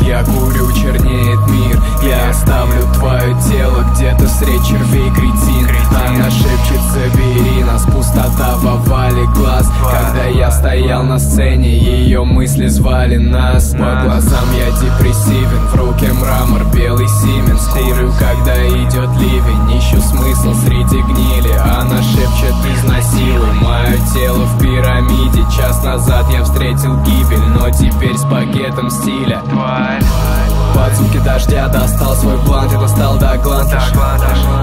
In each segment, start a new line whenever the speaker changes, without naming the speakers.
Я курю, чернеет мир. Я оставлю твое тело где-то средь червей, кретин. Она шепчет: забери нас, пустота в овале глаз. Когда я стоял на сцене, ее мысли звали нас. По глазам я депрессивен, в руке мрамор, белый сименс. Курю, когда идет ливень, ищу смысл среди гнили. Она шепчет: изнасилуй мое тело в пирамиде. Час назад я встретил гибель, но теперь с пакетом стиля. Под звуки дождя достал свой блант и достал до глантыш.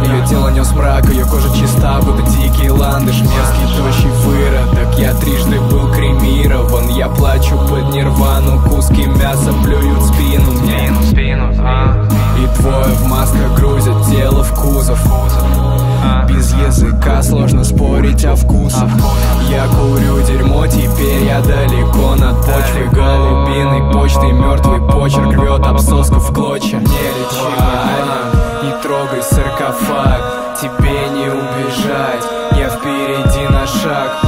Ее тело нес мрак, ее кожа чиста, будто дикий ландыш. Мерзкий, тощий выродок, я трижды был кремирован. Я плачу под нирвану, куски мяса плюют в спину мне. И двое в масках грузят тело в кузов. Без языка сложно спорить о вкусах. Я курю дерьмо, теперь я далеко над почвой. Голубиной почтой мертвый почерк рвет обсоску в клочья. Не лечи ран, не трогай саркофаг, тебе не убежать. Я впереди на шаг.